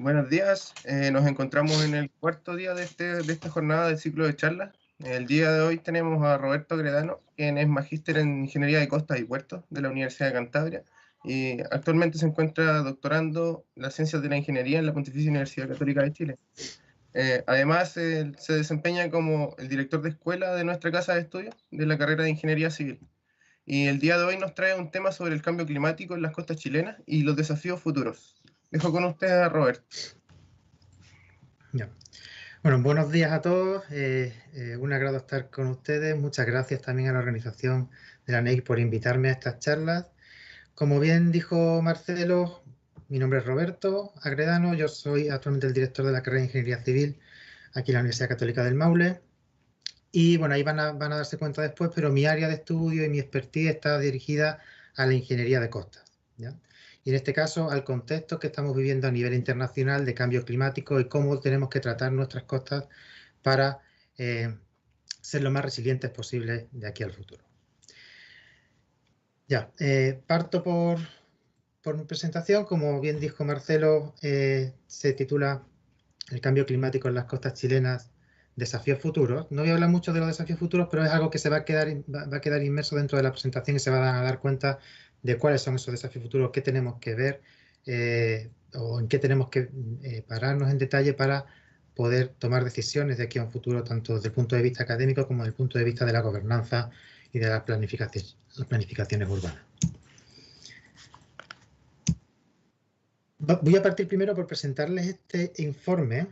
Buenos días, nos encontramos en el cuarto día de esta jornada del ciclo de charlas. El día de hoy tenemos a Roberto Gredano, quien es magíster en Ingeniería de Costas y Puertos de la Universidad de Cantabria y actualmente se encuentra doctorando las ciencias de la ingeniería en la Pontificia Universidad Católica de Chile. Además, se desempeña como el director de escuela de nuestra casa de estudios de la carrera de Ingeniería Civil. Y el día de hoy nos trae un tema sobre el cambio climático en las costas chilenas y los desafíos futuros. Dejo con ustedes a Roberto. Ya. Bueno, buenos días a todos. Un agrado estar con ustedes. Muchas gracias también a la organización de la NEIC por invitarme a estas charlas. Como bien dijo Marcelo, mi nombre es Roberto Agredano. Yo soy actualmente el director de la carrera de Ingeniería Civil aquí en la Universidad Católica del Maule. Y bueno, ahí van a darse cuenta después, pero mi área de estudio y mi expertise está dirigida a la ingeniería de costas, ¿ya? Y en este caso al contexto que estamos viviendo a nivel internacional de cambio climático y cómo tenemos que tratar nuestras costas para ser lo más resilientes posible de aquí al futuro. Ya, parto por mi presentación. Como bien dijo Marcelo, se titula El cambio climático en las costas chilenas, desafíos futuros. No voy a hablar mucho de los desafíos futuros, pero es algo que va a quedar inmerso dentro de la presentación y se van a dar cuenta de cuáles son esos desafíos futuros, qué tenemos que ver o en qué tenemos que pararnos en detalle para poder tomar decisiones de aquí a un futuro, tanto desde el punto de vista académico como desde el punto de vista de la gobernanza y de las planificaciones urbanas. Voy a partir primero por presentarles este informe.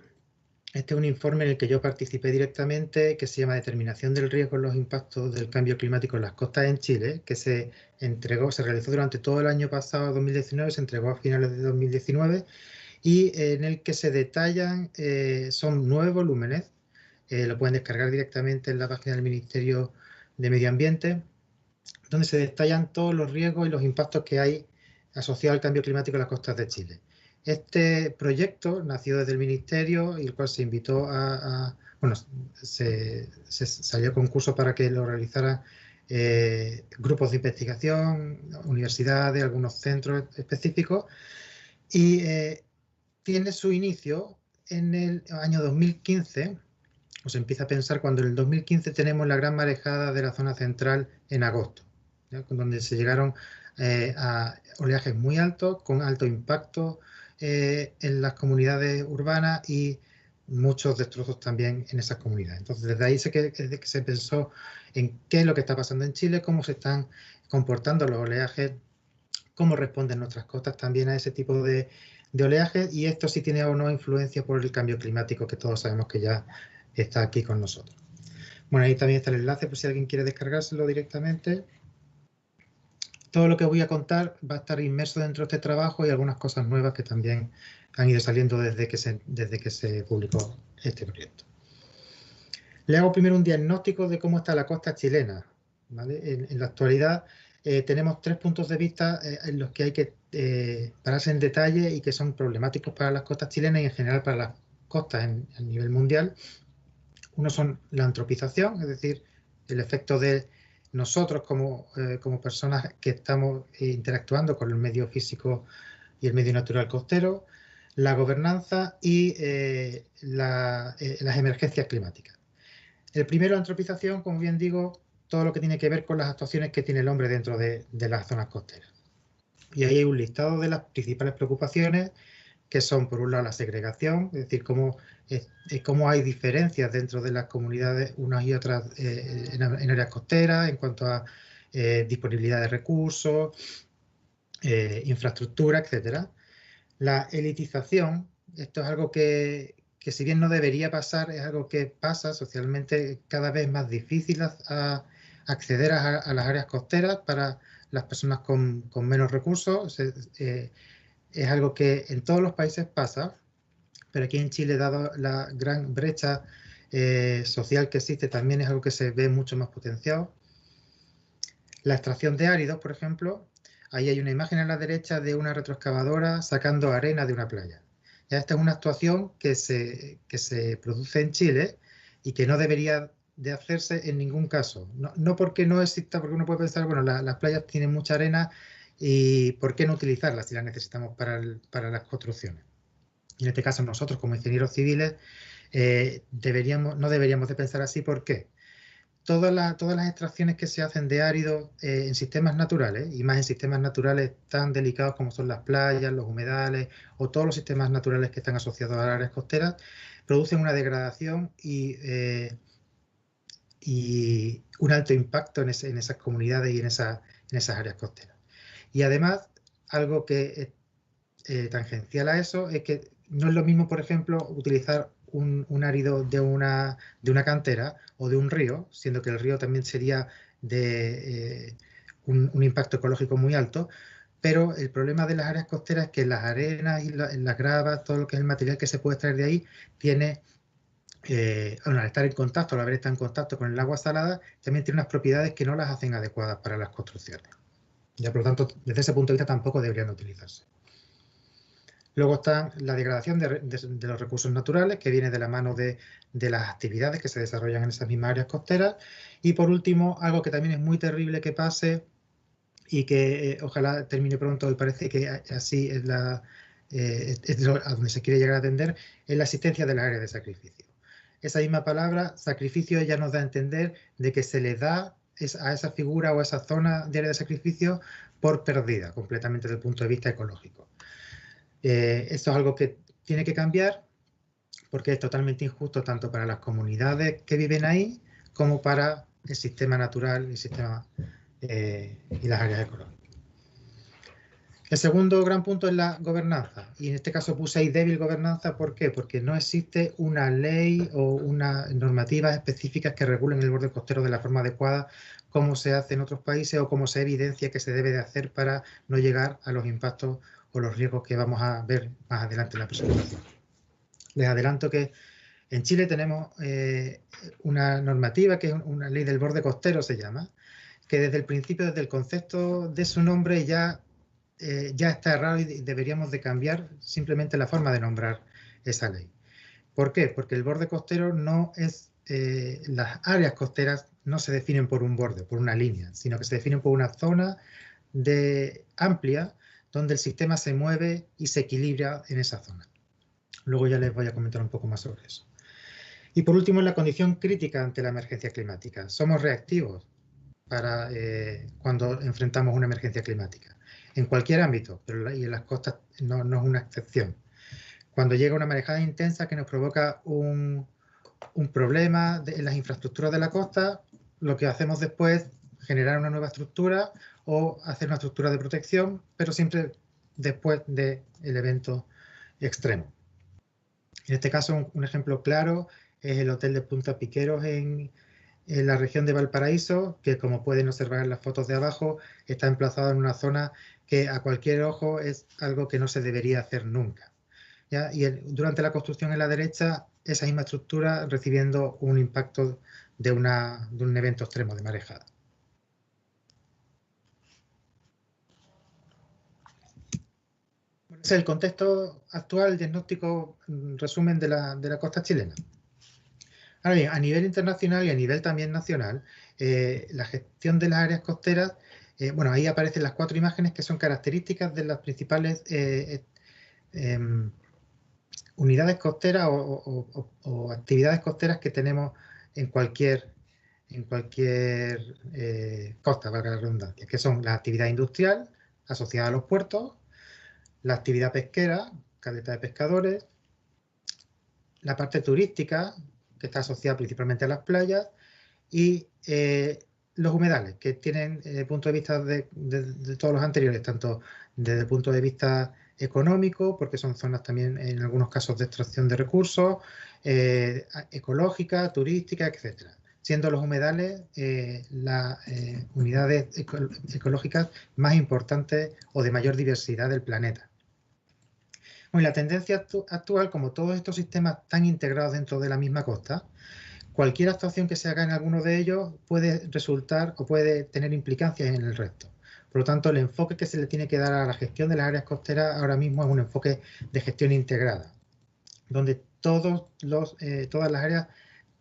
Este es un informe en el que yo participé directamente, que se llama Determinación del riesgo en los impactos del cambio climático en las costas en Chile, que se realizó durante todo el año pasado, 2019, se entregó a finales de 2019, y en el que se detallan, son 9 volúmenes, lo pueden descargar directamente en la página del Ministerio de Medio Ambiente, donde se detallan todos los riesgos y los impactos que hay asociados al cambio climático en las costas de Chile. Este proyecto nació desde el Ministerio y el cual se invitó bueno, se salió a concurso para que lo realizaran grupos de investigación, universidades, algunos centros específicos, y tiene su inicio en el año 2015. Se empieza a pensar cuando en el 2015 tenemos la gran marejada de la zona central en agosto, ¿ya? Donde se llegaron a oleajes muy altos, con alto impacto en las comunidades urbanas y muchos destrozos también en esas comunidades. Entonces, desde ahí que se pensó en qué es lo que está pasando en Chile, cómo se están comportando los oleajes, cómo responden nuestras costas también a ese tipo de oleajes, y esto sí tiene o no influencia por el cambio climático, que todos sabemos que ya está aquí con nosotros. Bueno, ahí también está el enlace por si alguien quiere descargárselo directamente. Todo lo que voy a contar va a estar inmerso dentro de este trabajo y algunas cosas nuevas que también han ido saliendo desde que se publicó este proyecto. Le hago primero un diagnóstico de cómo está la costa chilena, ¿vale? En la actualidad tenemos 3 puntos de vista en los que hay que pararse en detalle y que son problemáticos para las costas chilenas y en general para las costas a nivel mundial. Uno son la antropización, es decir, el efecto de nosotros como personas que estamos interactuando con el medio físico y el medio natural costero, la gobernanza y las emergencias climáticas. El primero, antropización, como bien digo, todo lo que tiene que ver con las actuaciones que tiene el hombre dentro de las zonas costeras. Y ahí hay un listado de las principales preocupaciones, que son, por un lado, la segregación, es decir, cómo hay diferencias dentro de las comunidades unas y otras en áreas costeras en cuanto a disponibilidad de recursos, infraestructura, etcétera. La elitización, esto es algo que si bien no debería pasar, es algo que pasa socialmente, cada vez más difícil acceder a las áreas costeras para las personas con menos recursos. Es algo que en todos los países pasa, pero aquí en Chile, dado la gran brecha social que existe, también es algo que se ve mucho más potenciado. La extracción de áridos, por ejemplo, ahí hay una imagen a la derecha de una retroexcavadora sacando arena de una playa. Ya esta es una actuación que se produce en Chile y que no debería de hacerse en ningún caso. No porque no exista, porque uno puede pensar, bueno, las playas tienen mucha arena y ¿por qué no utilizarlas si las necesitamos para las construcciones? en este caso nosotros como ingenieros civiles, no deberíamos de pensar así. ¿Por qué? Todas las extracciones que se hacen de áridos en sistemas naturales, y más en sistemas naturales tan delicados como son las playas, los humedales o todos los sistemas naturales que están asociados a las áreas costeras, producen una degradación y un alto impacto en esas comunidades y en esas áreas costeras. Y además, algo que es tangencial a eso es que no es lo mismo, por ejemplo, utilizar un árido de una cantera o de un río, siendo que el río también sería de un impacto ecológico muy alto, pero el problema de las áreas costeras es que las arenas y las gravas, todo lo que es el material que se puede extraer de ahí, tiene, al estar en contacto, al haber estado en contacto con el agua salada, también tiene unas propiedades que no las hacen adecuadas para las construcciones. Ya, por lo tanto, desde ese punto de vista tampoco deberían utilizarse. Luego está la degradación de los recursos naturales, que viene de la mano de las actividades que se desarrollan en esas mismas áreas costeras. Y por último, algo que también es muy terrible que pase y que ojalá termine pronto, y parece que así es a donde se quiere llegar a atender, es la existencia de las áreas de sacrificio. Esa misma palabra, sacrificio, ya nos da a entender de que se le da a esa figura o a esa zona de área de sacrificio por perdida, completamente desde el punto de vista ecológico. Esto es algo que tiene que cambiar porque es totalmente injusto tanto para las comunidades que viven ahí como para el sistema natural y las áreas ecológicas. El segundo gran punto es la gobernanza, y en este caso puse ahí débil gobernanza. ¿Por qué? Porque no existe una ley o unas normativas específicas que regulen el borde costero de la forma adecuada, como se hace en otros países o como se evidencia que se debe de hacer para no llegar a los impactos o los riesgos que vamos a ver más adelante en la presentación. Les adelanto que en Chile tenemos una normativa que es una ley del borde costero, se llama, que desde el principio, desde el concepto de su nombre, ya está errado y deberíamos de cambiar simplemente la forma de nombrar esa ley. ¿Por qué? Porque el borde costero no es, las áreas costeras no se definen por un borde, por una línea, sino que se definen por una zona amplia donde el sistema se mueve y se equilibra en esa zona. Luego ya les voy a comentar un poco más sobre eso. Y por último, la condición crítica ante la emergencia climática. Somos reactivos para cuando enfrentamos una emergencia climática, en cualquier ámbito, pero y en las costas no es una excepción. Cuando llega una marejada intensa que nos provoca un problema en las infraestructuras de la costa, lo que hacemos después es generar una nueva estructura o hacer una estructura de protección, pero siempre después del evento extremo. En este caso, un ejemplo claro es el hotel de Punta Piqueros en la región de Valparaíso, que como pueden observar en las fotos de abajo, está emplazado en una zona que a cualquier ojo es algo que no se debería hacer nunca. ¿Ya? Y durante la construcción en la derecha, esa misma estructura recibiendo un impacto de un evento extremo de marejada. Ese es el contexto actual, el diagnóstico, resumen de la costa chilena. Ahora bien, a nivel internacional y a nivel también nacional, la gestión de las áreas costeras, bueno, ahí aparecen las 4 imágenes que son características de las principales unidades costeras o actividades costeras que tenemos en cualquier costa, valga la redundancia, que son la actividad industrial asociada a los puertos, la actividad pesquera, caleta de pescadores, la parte turística, que está asociada principalmente a las playas, y los humedales, que tienen, desde el punto de vista de todos los anteriores, tanto desde el punto de vista económico, porque son zonas también en algunos casos de extracción de recursos, ecológica, turística, etcétera. Siendo los humedales las unidades ecológicas más importantes o de mayor diversidad del planeta. Bueno, la tendencia actual, como todos estos sistemas están integrados dentro de la misma costa, cualquier actuación que se haga en alguno de ellos puede resultar o puede tener implicancias en el resto. Por lo tanto, el enfoque que se le tiene que dar a la gestión de las áreas costeras ahora mismo es un enfoque de gestión integrada, donde todas las áreas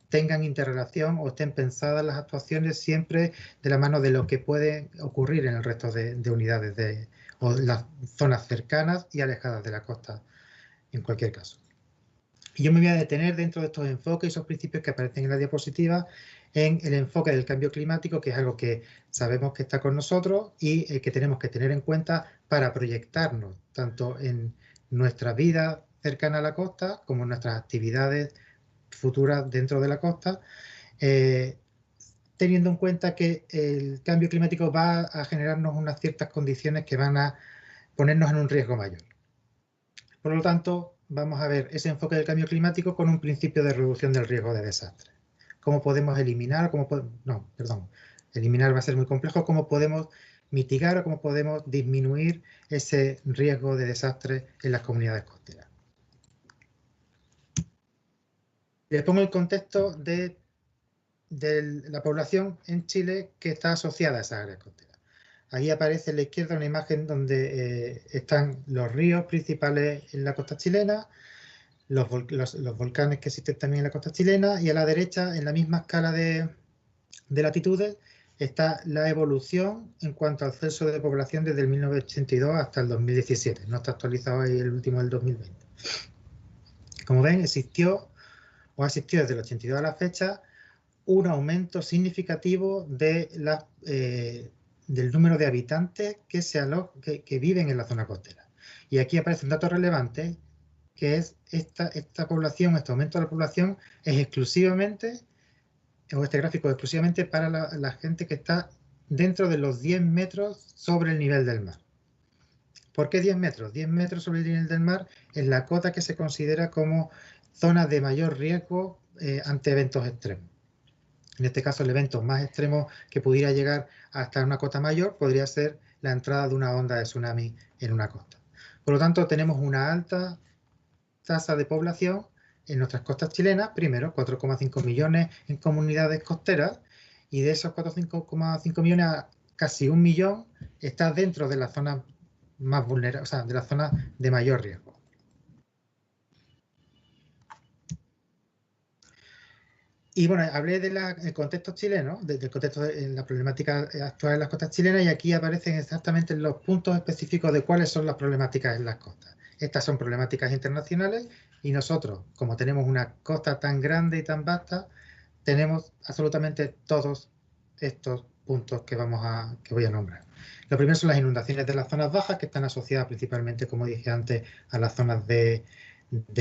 tengan interrelación o estén pensadas las actuaciones siempre de la mano de lo que puede ocurrir en el resto de unidades o las zonas cercanas y alejadas de la costa en cualquier caso. Y yo me voy a detener dentro de estos enfoques y esos principios que aparecen en la diapositiva en el enfoque del cambio climático, que es algo que sabemos que está con nosotros y que tenemos que tener en cuenta para proyectarnos tanto en nuestra vida cercana a la costa como en nuestras actividades futuras dentro de la costa, teniendo en cuenta que el cambio climático va a generarnos unas ciertas condiciones que van a ponernos en un riesgo mayor. Por lo tanto, vamos a ver ese enfoque del cambio climático con un principio de reducción del riesgo de desastre. ¿Cómo podemos eliminar? Eliminar va a ser muy complejo. ¿Cómo podemos mitigar o cómo podemos disminuir ese riesgo de desastre en las comunidades costeras? Les pongo el contexto de la población en Chile que está asociada a esas áreas costeras. Ahí aparece a la izquierda una imagen donde están los ríos principales en la costa chilena, los volcanes que existen también en la costa chilena, y a la derecha, en la misma escala de latitudes, está la evolución en cuanto al censo de población desde el 1982 hasta el 2017. No está actualizado ahí el último del 2020. Como ven, existió o ha existido desde el 82 a la fecha un aumento significativo de del número de habitantes que viven en la zona costera. Y aquí aparece un dato relevante, que es esta población, este aumento de la población es exclusivamente, o este gráfico es exclusivamente para la gente que está dentro de los 10 metros sobre el nivel del mar. ¿Por qué 10 metros? 10 metros sobre el nivel del mar es la cota que se considera como zona de mayor riesgo ante eventos extremos. En este caso, el evento más extremo que pudiera llegar hasta una cota mayor podría ser la entrada de una onda de tsunami en una costa. Por lo tanto, tenemos una alta tasa de población en nuestras costas chilenas, primero 4,5 millones en comunidades costeras, y de esos 4,5 millones, casi 1 millón está dentro de las zonas más vulnerables, o sea, de las zonas de mayor riesgo. Y bueno, hablé del contexto chileno, del contexto de la problemática actual en las costas chilenas, y aquí aparecen exactamente los puntos específicos de cuáles son las problemáticas en las costas. Estas son problemáticas internacionales y nosotros, como tenemos una costa tan grande y tan vasta, tenemos absolutamente todos estos puntos que voy a nombrar. Lo primero son las inundaciones de las zonas bajas, que están asociadas principalmente, como dije antes, a las zonas de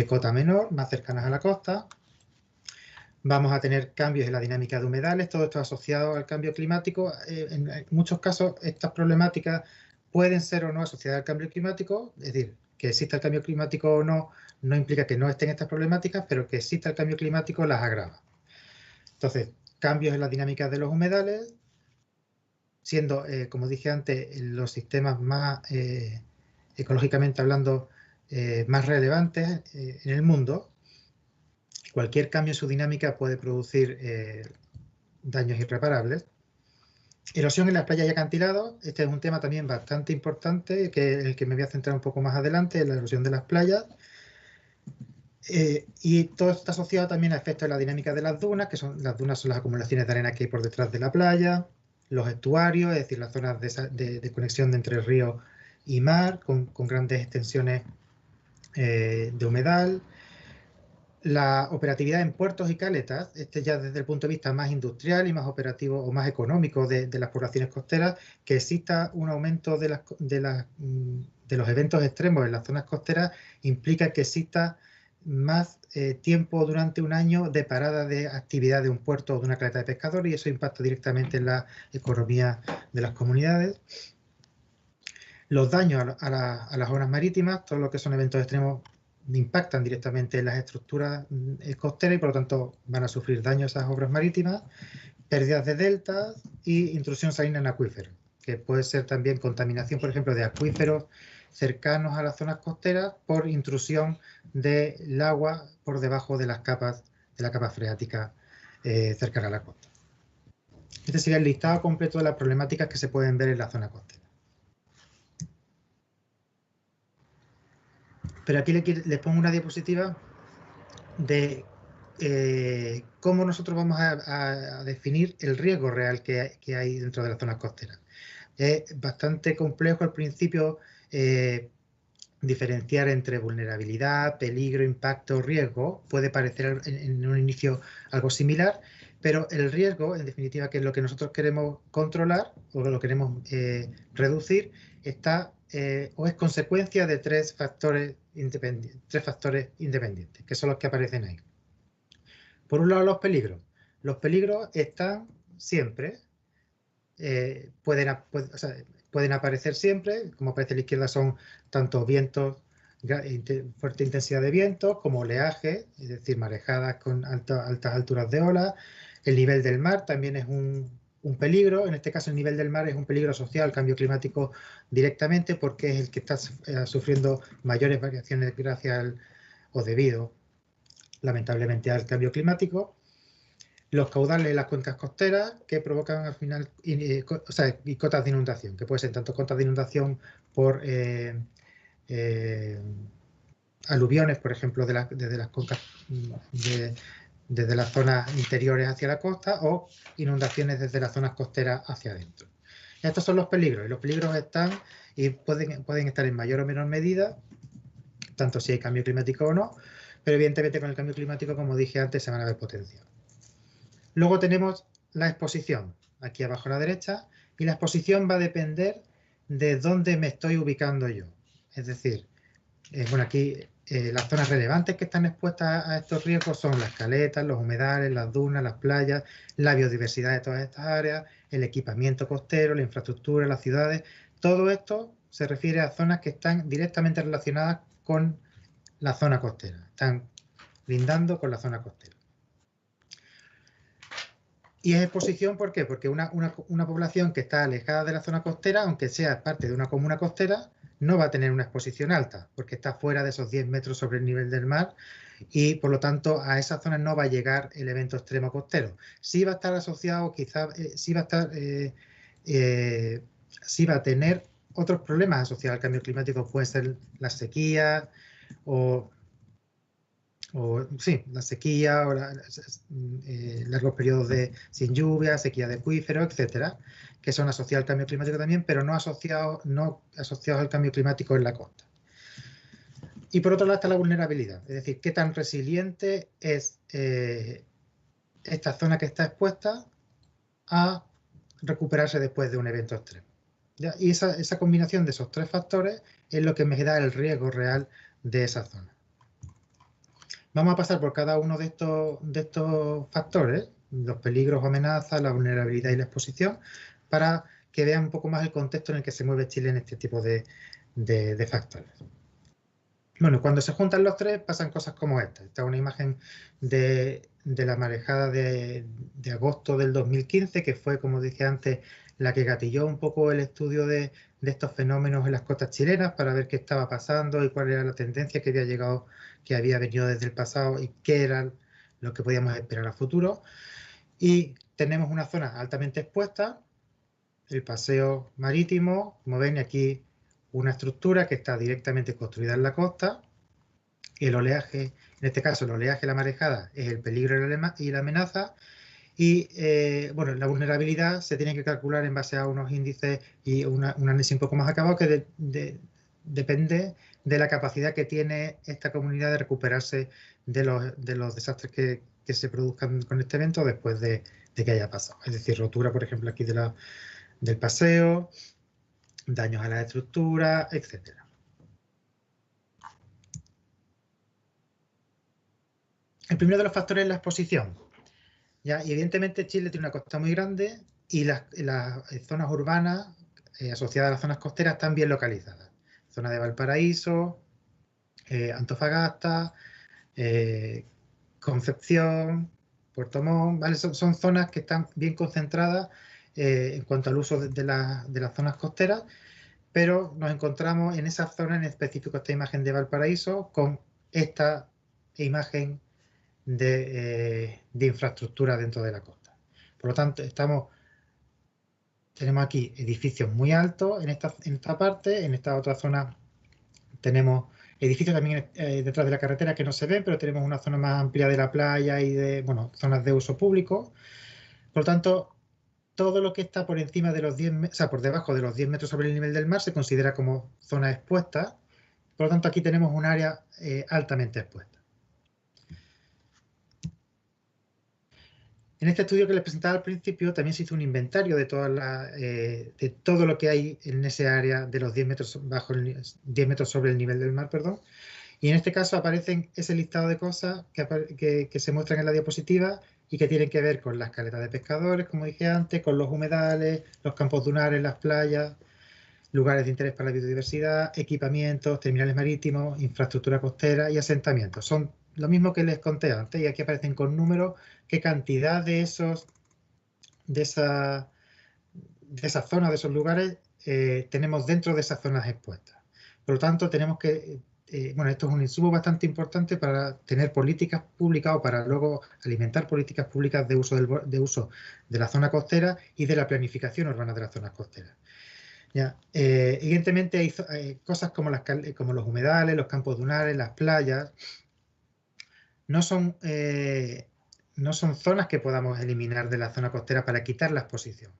cota menor, más cercanas a la costa. Vamos a tener cambios en la dinámica de humedales, todo esto asociado al cambio climático. En muchos casos, estas problemáticas pueden ser o no asociadas al cambio climático, es decir, que exista el cambio climático o no, no implica que no estén estas problemáticas, pero que exista el cambio climático las agrava. Entonces, cambios en la dinámica de los humedales, siendo, como dije antes, los sistemas más, ecológicamente hablando, más relevantes en el mundo. Cualquier cambio en su dinámica puede producir daños irreparables. Erosión en las playas y acantilados. Este es un tema también bastante importante, en el que me voy a centrar un poco más adelante, la erosión de las playas. Y todo esto está asociado también a efectos de la dinámica de las dunas, que las dunas son las acumulaciones de arena que hay por detrás de la playa, los estuarios, es decir, las zonas de conexión entre río y mar, con grandes extensiones de humedal. La operatividad en puertos y caletas, ya desde el punto de vista más industrial y más operativo o más económico de las poblaciones costeras, que exista un aumento de los eventos extremos en las zonas costeras, implica que exista más tiempo durante un año de parada de actividad de un puerto o de una caleta de pescadores, y eso impacta directamente en la economía de las comunidades. Los daños a las zonas marítimas, todo lo que son eventos extremos, impactan directamente en las estructuras costeras y por lo tanto van a sufrir daños a esas obras marítimas, pérdidas de deltas y intrusión salina en acuíferos, que puede ser también contaminación, por ejemplo, de acuíferos cercanos a las zonas costeras por intrusión del agua por debajo de la capa freática cercana a la costa. Este sería el listado completo de las problemáticas que se pueden ver en la zona costera. Pero aquí les pongo una diapositiva de cómo nosotros vamos a definir el riesgo real que hay dentro de las zonas costeras. Es bastante complejo al principio diferenciar entre vulnerabilidad, peligro, impacto, riesgo. Puede parecer en un inicio algo similar, pero el riesgo, en definitiva, que es lo que nosotros queremos controlar o lo queremos reducir, está o es consecuencia de tres factores independientes, que son los que aparecen ahí. Por un lado, los peligros. Los peligros están siempre, pueden aparecer siempre, como aparece a la izquierda son tanto vientos, fuerte intensidad de vientos, como oleaje, es decir, marejadas con altas alturas de olas. El nivel del mar también es un peligro, en este caso el nivel del mar es un peligro asociado al cambio climático directamente porque es el que está sufriendo mayores variaciones gracias o debido, lamentablemente, al cambio climático. Los caudales de las cuencas costeras que provocan al final y cotas de inundación, que puede ser tanto cotas de inundación por aluviones, por ejemplo, desde las cuencas, desde las zonas interiores hacia la costa, o inundaciones desde las zonas costeras hacia adentro. Estos son los peligros, y los peligros están y pueden estar en mayor o menor medida, tanto si hay cambio climático o no, pero evidentemente con el cambio climático, como dije antes, se van a ver potenciados. Luego tenemos la exposición, aquí abajo a la derecha, y la exposición va a depender de dónde me estoy ubicando yo. Es decir, bueno, aquí las zonas relevantes que están expuestas a estos riesgos son las caletas, los humedales, las dunas, las playas, la biodiversidad de todas estas áreas, el equipamiento costero, la infraestructura, las ciudades. Todo esto se refiere a zonas que están directamente relacionadas con la zona costera, están lindando con la zona costera. Y es exposición, ¿por qué? Porque una población que está alejada de la zona costera, aunque sea parte de una comuna costera, no va a tener una exposición alta, porque está fuera de esos 10 metros sobre el nivel del mar y, por lo tanto, a esa zona no va a llegar el evento extremo costero. Sí va a estar asociado, quizás, sí va a tener otros problemas asociados al cambio climático, pueden ser las sequías la sequía, o largos periodos sin lluvia, sequía de acuíferos, etcétera, que son asociados al cambio climático también, pero no asociados al cambio climático en la costa. Y por otro lado está la vulnerabilidad, es decir, qué tan resiliente es esta zona que está expuesta a recuperarse después de un evento extremo. ¿Ya? Y esa combinación de esos tres factores es lo que me da el riesgo real de esa zona. Vamos a pasar por cada uno de estos factores, los peligros o amenazas, la vulnerabilidad y la exposición, para que vean un poco más el contexto en el que se mueve Chile en este tipo de factores. Bueno, cuando se juntan los tres pasan cosas como esta. Esta es una imagen de la marejada de agosto del 2015, que fue, como dije antes, la que gatilló un poco el estudio de estos fenómenos en las costas chilenas para ver qué estaba pasando y cuál era la tendencia que había venido desde el pasado y qué era lo que podíamos esperar a futuro. Y tenemos una zona altamente expuesta, el paseo marítimo, como ven aquí, una estructura que está directamente construida en la costa. El oleaje, en este caso el oleaje, la marejada, es el peligro y la amenaza. Y bueno, la vulnerabilidad se tiene que calcular en base a unos índices y un análisis un poco más acabado que depende de la capacidad que tiene esta comunidad de recuperarse de los desastres que se produzcan con este evento después de que haya pasado. Es decir, rotura, por ejemplo, aquí del paseo, daños a la estructura, etcétera. El primero de los factores es la exposición. ¿Ya? Y evidentemente Chile tiene una costa muy grande y las zonas urbanas asociadas a las zonas costeras están bien localizadas. Zona de Valparaíso, Antofagasta, Concepción, Puerto Montt, ¿vale? Son zonas que están bien concentradas en cuanto al uso de las zonas costeras, pero nos encontramos en esa zona en específico, esta imagen de Valparaíso, con esta imagen de infraestructura dentro de la costa. Por lo tanto, tenemos aquí edificios muy altos en esta parte, en esta otra zona tenemos edificios también detrás de la carretera que no se ven, pero tenemos una zona más amplia de la playa y zonas de uso público. Por lo tanto, todo lo que está por encima de los 10 metros, o sea, por debajo de los 10 metros sobre el nivel del mar se considera como zona expuesta, Por lo tanto, aquí tenemos un área altamente expuesta. En este estudio que les presentaba al principio también se hizo un inventario de, de todo lo que hay en ese área de los 10 metros, 10 metros sobre el nivel del mar, perdón. Y en este caso aparecen ese listado de cosas que se muestran en la diapositiva y que tienen que ver con las caletas de pescadores, como dije antes, con los humedales, los campos dunares, las playas, lugares de interés para la biodiversidad, equipamientos, terminales marítimos, infraestructura costera y asentamientos. Son lo mismo que les conté antes y aquí aparecen con números qué cantidad de esas zonas, de esos lugares, tenemos dentro de esas zonas expuestas. Por lo tanto, tenemos que, bueno, esto es un insumo bastante importante para tener políticas públicas o para luego alimentar políticas públicas de uso de la zona costera y de la planificación urbana de las zonas costeras. Ya, evidentemente hay cosas como los humedales, los campos dunares, las playas, no son zonas que podamos eliminar de la zona costera para quitar la exposición.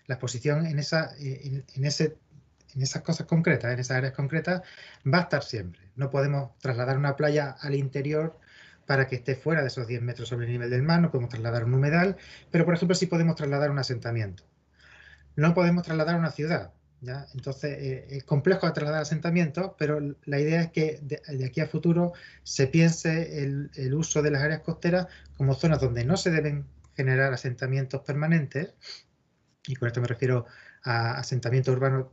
La exposición en esas cosas concretas, en esas áreas concretas, va a estar siempre. No podemos trasladar una playa al interior para que esté fuera de esos 10 metros sobre el nivel del mar, no podemos trasladar un humedal, pero por ejemplo sí podemos trasladar un asentamiento. No podemos trasladar una ciudad, ¿ya? Entonces es complejo de trasladar asentamientos, pero la idea es que de aquí a futuro se piense el uso de las áreas costeras como zonas donde no se deben generar asentamientos permanentes, y con esto me refiero a asentamientos urbanos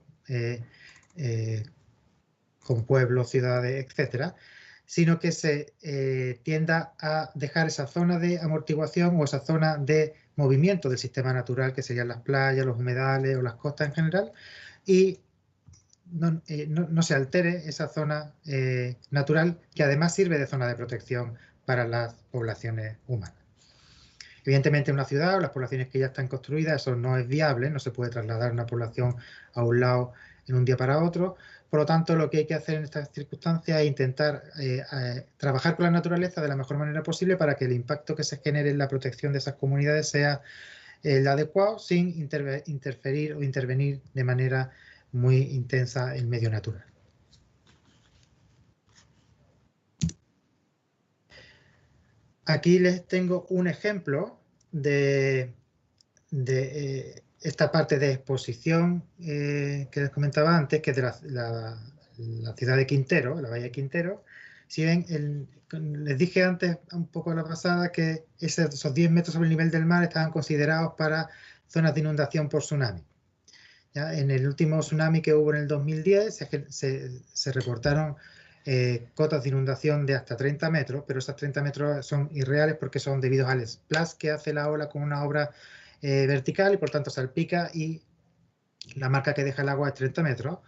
con pueblos, ciudades, etcétera, sino que se tienda a dejar esa zona de amortiguación o esa zona de movimiento del sistema natural, que serían las playas, los humedales o las costas en general, y no se altere esa zona natural, que además sirve de zona de protección para las poblaciones humanas. Evidentemente en una ciudad o las poblaciones que ya están construidas eso no es viable, no se puede trasladar una población a un lado en un día para otro. Por lo tanto, lo que hay que hacer en estas circunstancias es intentar trabajar con la naturaleza de la mejor manera posible para que el impacto que se genere en la protección de esas comunidades sea el adecuado sin interferir o intervenir de manera muy intensa el medio natural. Aquí les tengo un ejemplo de esta parte de exposición que les comentaba antes, que es de la ciudad de Quintero, la bahía de Quintero. Si ven, les dije antes, un poco a la pasada, que esos 10 metros sobre el nivel del mar estaban considerados para zonas de inundación por tsunami. ¿Ya? En el último tsunami que hubo en el 2010 se reportaron cotas de inundación de hasta 30 metros, pero esos 30 metros son irreales porque son debidos al splash que hace la ola con una obra vertical y por tanto salpica y la marca que deja el agua es 30 metros,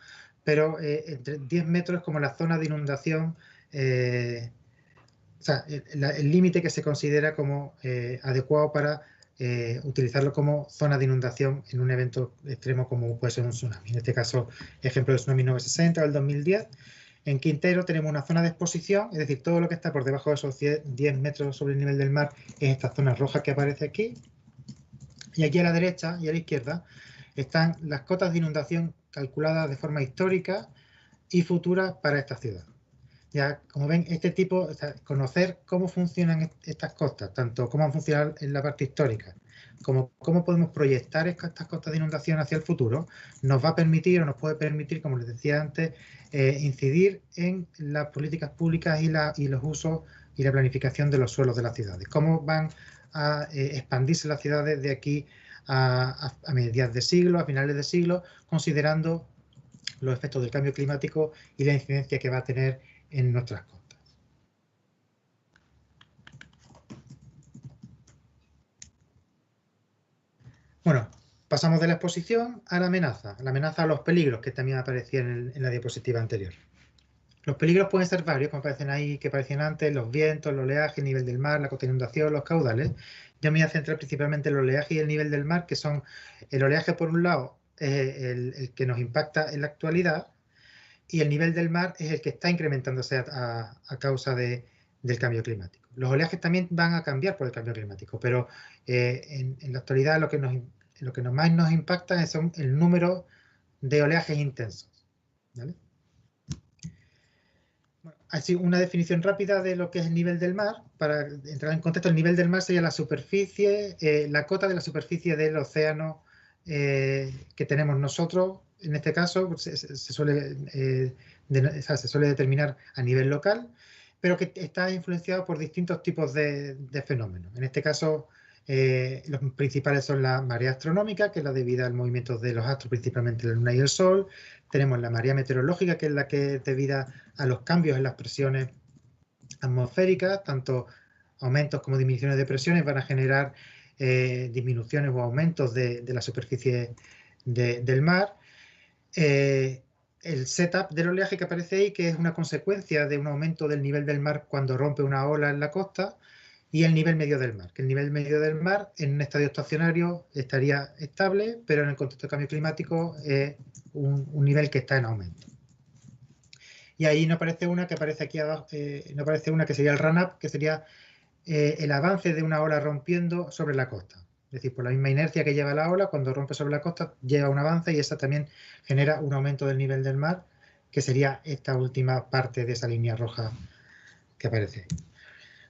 pero entre 10 metros es como la zona de inundación, o sea, el límite que se considera como adecuado para utilizarlo como zona de inundación en un evento extremo como puede ser un tsunami. En este caso, ejemplo del tsunami 960 del 2010. En Quintero tenemos una zona de exposición, es decir, todo lo que está por debajo de esos 10 metros sobre el nivel del mar es esta zona roja que aparece aquí. Y aquí a la derecha y a la izquierda están las cotas de inundación calculadas de forma histórica y futura para esta ciudad. Ya, como ven, o sea, conocer cómo funcionan estas costas, tanto cómo han funcionado en la parte histórica, como cómo podemos proyectar estas costas de inundación hacia el futuro, nos va a permitir o nos puede permitir, como les decía antes, incidir en las políticas públicas y los usos y la planificación de los suelos de las ciudades. Cómo van a expandirse las ciudades de aquí a mediados de siglo, a finales de siglo, considerando los efectos del cambio climático y la incidencia que va a tener en nuestras costas. Bueno, pasamos de la exposición a la amenaza a los peligros que también aparecían en la diapositiva anterior. Los peligros pueden ser varios, como aparecen ahí, que aparecían antes, los vientos, el oleaje, el nivel del mar, la cota de inundación, los caudales. Yo me voy a centrar principalmente en el oleaje y el nivel del mar, que son el oleaje por un lado, el que nos impacta en la actualidad, y el nivel del mar es el que está incrementándose a causa del cambio climático. Los oleajes también van a cambiar por el cambio climático, pero en la actualidad lo que más nos impacta son el número de oleajes intensos, ¿vale? así una definición rápida de lo que es el nivel del mar. Para entrar en contexto, el nivel del mar sería la superficie, la cota de la superficie del océano que tenemos nosotros. En este caso, pues, se suele determinar a nivel local, pero que está influenciado por distintos tipos de fenómenos. En este caso, los principales son la marea astronómica, que es la debida al movimiento de los astros, principalmente la Luna y el Sol. Tenemos la marea meteorológica, que es la que es debida a los cambios en las presiones atmosféricas, tanto aumentos como disminuciones de presiones van a generar disminuciones o aumentos de la superficie del mar. El setup del oleaje que aparece ahí, que es una consecuencia de un aumento del nivel del mar cuando rompe una ola en la costa, y el nivel medio del mar, que el nivel medio del mar en un estadio estacionario estaría estable, pero en el contexto de cambio climático es un nivel que está en aumento. Y ahí no aparece una que aparece aquí abajo, no aparece una que sería el run-up, que sería el avance de una ola rompiendo sobre la costa. Es decir, por la misma inercia que lleva la ola, cuando rompe sobre la costa, lleva un avance y esa también genera un aumento del nivel del mar, que sería esta última parte de esa línea roja que aparece ahí.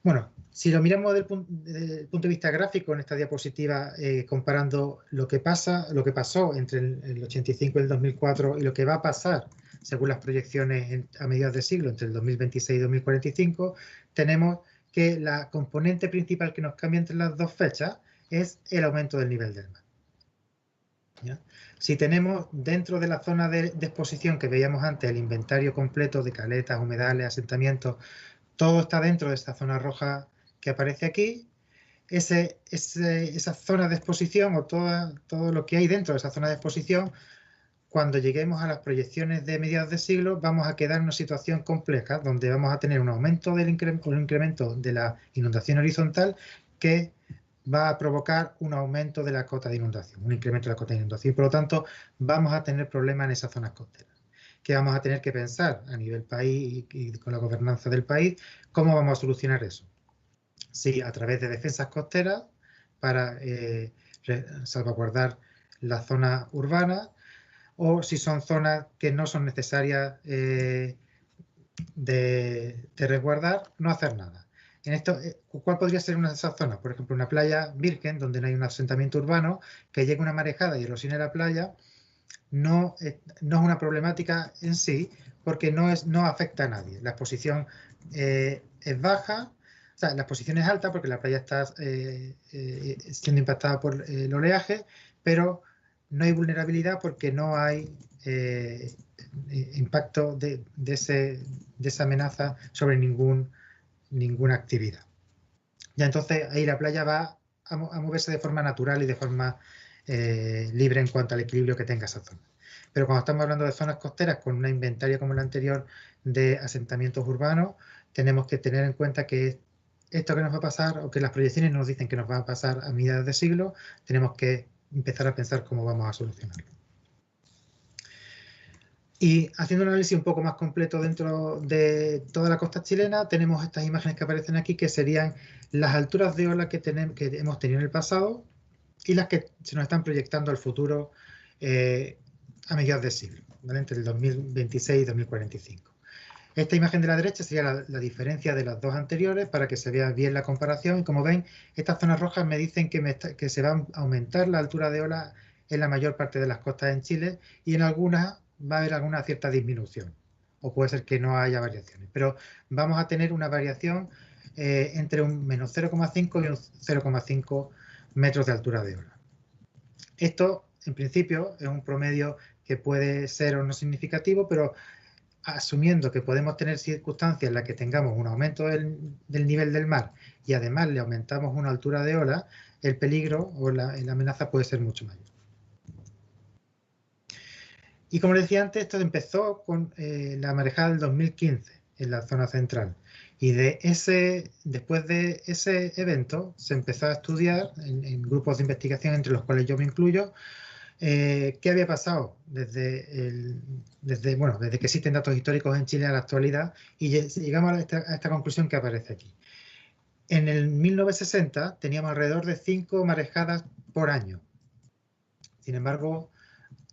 Bueno, si lo miramos desde el punto de vista gráfico en esta diapositiva, comparando lo que pasó entre el 85 y el 2004 y lo que va a pasar según las proyecciones a mediados de siglo, entre el 2026 y 2045, tenemos que la componente principal que nos cambia entre las dos fechas es el aumento del nivel del mar. ¿Ya? Si tenemos dentro de la zona de exposición que veíamos antes, el inventario completo de caletas, humedales, asentamientos, todo está dentro de esta zona roja que aparece aquí. Esa zona de exposición o todo lo que hay dentro de esa zona de exposición, cuando lleguemos a las proyecciones de mediados de siglo, vamos a quedar en una situación compleja donde vamos a tener un aumento un incremento de la inundación horizontal que va a provocar un aumento de la cota de inundación, un incremento de la cota de inundación. Y por lo tanto, vamos a tener problemas en esas zonas costeras, que vamos a tener que pensar a nivel país y con la gobernanza del país, cómo vamos a solucionar eso. Sí, a través de defensas costeras para salvaguardar la zona urbana, o si son zonas que no son necesarias de resguardar, no hacer nada. En esto, ¿cuál podría ser una de esas zonas? Por ejemplo, una playa virgen donde no hay un asentamiento urbano, que llegue una marejada y erosione la playa, no es una problemática en sí, porque no afecta a nadie. La exposición es baja, o sea, la exposición es alta porque la playa está siendo impactada por el oleaje, pero no hay vulnerabilidad porque no hay impacto de esa amenaza sobre ninguna actividad. Ya entonces ahí la playa va a moverse de forma natural y de forma libre en cuanto al equilibrio que tenga esa zona. Pero cuando estamos hablando de zonas costeras con una inventaria como la anterior de asentamientos urbanos, tenemos que tener en cuenta que esto que nos va a pasar, o que las proyecciones nos dicen que nos va a pasar a mediados de siglo, tenemos que empezar a pensar cómo vamos a solucionarlo. Y haciendo un análisis un poco más completo dentro de toda la costa chilena, tenemos estas imágenes que aparecen aquí, que serían las alturas de ola que hemos tenido en el pasado y las que se nos están proyectando al futuro a mediados de siglo, ¿vale? Entre el 2026 y 2045. Esta imagen de la derecha sería la diferencia de las dos anteriores para que se vea bien la comparación. Y como ven, estas zonas rojas me dicen que se va a aumentar la altura de ola en la mayor parte de las costas en Chile, y en algunas va a haber alguna cierta disminución, o puede ser que no haya variaciones, pero vamos a tener una variación entre un menos 0,5 y un 0,5 metros de altura de ola. Esto, en principio, es un promedio que puede ser o no significativo, pero asumiendo que podemos tener circunstancias en las que tengamos un aumento del nivel del mar y además le aumentamos una altura de ola, el peligro o la amenaza puede ser mucho mayor. Y como les decía antes, esto empezó con la marejada del 2015 en la zona central. Y después de ese evento se empezó a estudiar en grupos de investigación, entre los cuales yo me incluyo, qué había pasado desde que existen datos históricos en Chile a la actualidad, y llegamos a esta conclusión que aparece aquí. En el 1960 teníamos alrededor de 5 marejadas por año. Sin embargo,